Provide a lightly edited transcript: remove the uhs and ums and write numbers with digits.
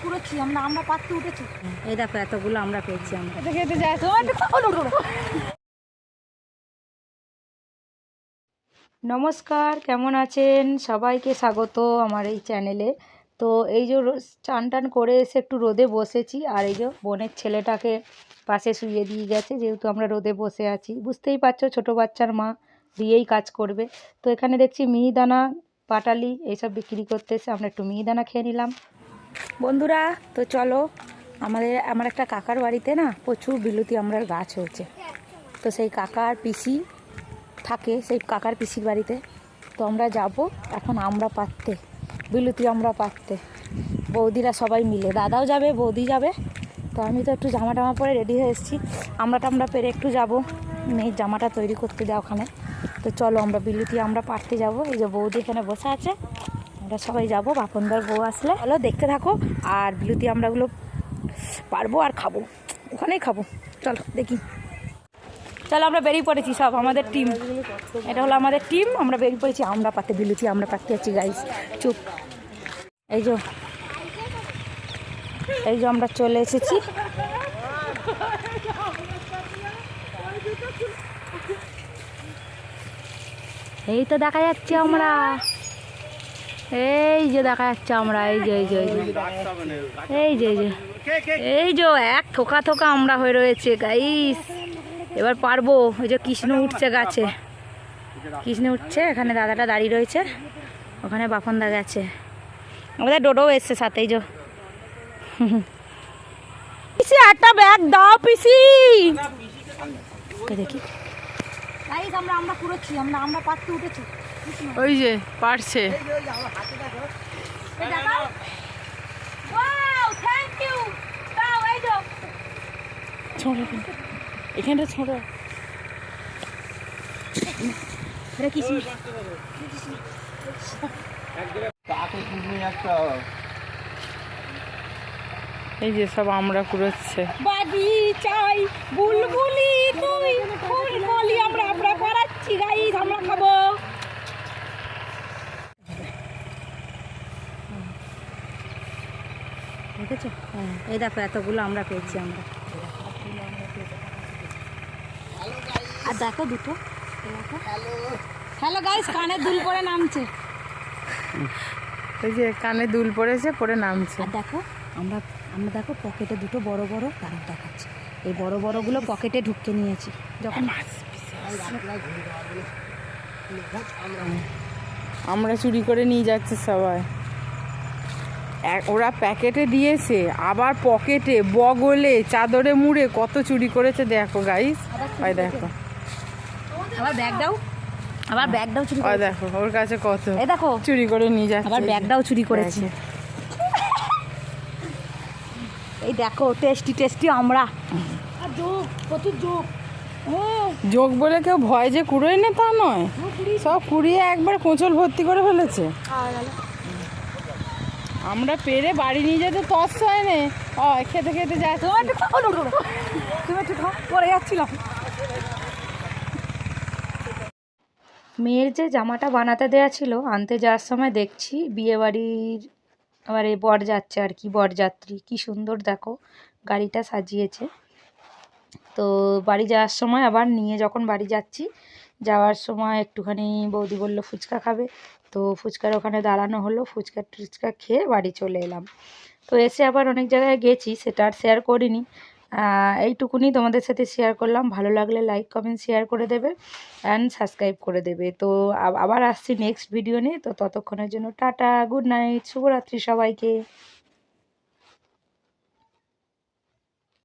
কুড়োচ্ছি আমরা, আমরা পাততে উঠেছি। এই দেখো এতগুলো আমরা পেয়েছি। আমরা খেতে যাই। নমস্কার, কেমন আছেন? সবাইকে স্বাগত আমার এই চ্যানেলে। তো এই যে চান টান করে এসে একটু রোদে বসেছি, আর এই যে বোনের ছেলেটাকে পাশে শুয়ে দিয়ে গেছে, যেহেতু আমরা রোদে বসে আছি। বুঝতেই পারছো, ছোটো বাচ্চার মা দিয়েই কাজ করবে। তো এখানে দেখছি মিহিদানা, পাটালি এইসব বিক্রি করতে এসে আমরা একটু মিহিদানা খেয়ে নিলাম বন্ধুরা। তো চলো, আমার একটা কাকার বাড়িতে না প্রচুর বিলুতি আমড়ার গাছ হয়েছে। তো সেই কাকার পিসি থাকে, সেই কাকার পিসির বাড়িতে। তো আমরা যাব এখন আমরা পাততে, বিলুতি আমরা পাততে, বৌদিরা সবাই মিলে, দাদাও যাবে, বৌদি যাবে। তো আমি তো একটু জামা টামা পরে রেডি হয়ে এসেছি। আমরা পেরে একটু যাব, মেয়ের জামাটা তৈরি করতে দেওয়া ওখানে। তো চলো আমরা বিলুতি আমরা পাততে যাব। এই যে বৌদি এখানে বসে আছে, আমরা সবাই যাব। বাপনদার বউ আসলে চলো দেখতে থাকো, আর বিলুতি আমরাগুলো পারবো আর খাবো, ওখানেই খাবো। চলো দেখি। চলো আমরা বেরিয়ে পড়েছি সব, আমাদের টিম, এটা হলো আমাদের টিম। আমরা বেরিয়ে পড়েছি আমরা পাতে, বিলুতি আমরা পাতে আছি গাইস। চুপ, এই যে আমরা চলে এসেছি। এই তো দেখা যাচ্ছে আমরা, এই যে দেখা যাচ্ছে আমরা, এই যে এক থোকা থোকা আমরা হয়ে রয়েছে গাইস। এবার পারবো। ওই যে কৃষ্ণ উঠছে গাছে, কৃষ্ণ উঠছে, এখানে দাদাটা দাঁড়িয়ে রয়েছে, ওখানে বাপনদা গেছে, আমাদের ডোডো এসছে সাথে। এই যে পিসি একটা ব্যাগ দাও পিসি, দেখি গাইস আমরা কুড়োচ্ছি, আমরা পাততে উঠেছি। ওই যে পারছে। এখানটা ছোট এই যে সব আমরা কুড়োচ্ছে। বাজি চাই বুলবুলি তুই ফুলকলি আমরা করাচ্ছি গাইস, আমরা খাবো। দেখেছো? এই দেখো এতগুলো আমরা পেয়েছি আমরা। আর দেখো দুটো, হ্যালো গাইস, কানে দুল পরে নামছে। ওই যে কানে দুল পড়েছে, পরে নামছে। আর দেখো আমরা দেখো পকেটে দুটো বড় বড় দাঁড়াও দেখাচ্ছি, এই বড় বড়গুলো পকেটে ঢুকিয়ে নিয়েছি। যখন আমরা চুরি করে নিয়ে যাচ্ছে সবাই। ওরা প্যাকেটে দিয়েছে, আবার পকেটে, বগলে, চাদরে মুড়ে কত চুরি করেছে দেখো গাইস। ওই দেখো, আবার ব্যাগটাও চুরি করে। দেখো ওর কাছে কত, এই দেখো চুরি করে নিয়ে যাচ্ছে। আবার ব্যাগটাও চুরি করেছে। এই দেখো টেস্টি আমরা। আর প্রচুর যোগ বলে কেউ ভয় যে কুড়োয় না তা নয়, সব কুড়িয়ে একবার কোঁচল ভর্তি করে ফেলেছে। আমরা পেরে বাড়ি নিয়ে যেতে তস হয় না, খেতে খেতে যায়। তুমি একটু পরে যাচ্ছিলাম। মেয়ের যে জামাটা বানাতে দেওয়া ছিল, আনতে যাওয়ার সময় দেখছি বিয়েবাড়ির আবার এই বর যাচ্ছে আর কি, বরযাত্রী কি সুন্দর দেখো গাড়িটা সাজিয়েছে। তো বাড়ি যাওয়ার সময় আবার নিয়ে যখন বাড়ি যাচ্ছি, যাওয়ার সময় একটুখানি বৌদি বললো ফুচকা খাবে, তো ফুচকার ওখানে দাঁড়ানো হলো, ফুচকা খেয়ে বাড়ি চলে এলাম। তো এসে আবার অনেক জায়গায় গেছি, সেটা আর শেয়ার করিনি। এইটুকুনি তোমাদের সাথে শেয়ার করলাম। ভালো লাগলে লাইক কমেন্ট শেয়ার করে দেবে অ্যান্ড সাবস্ক্রাইব করে দেবে। তো আবার আসছি নেক্সট ভিডিও নিয়ে। তো ততক্ষণের জন্য টাটা, গুড নাইট, শুভরাত্রি সবাইকে।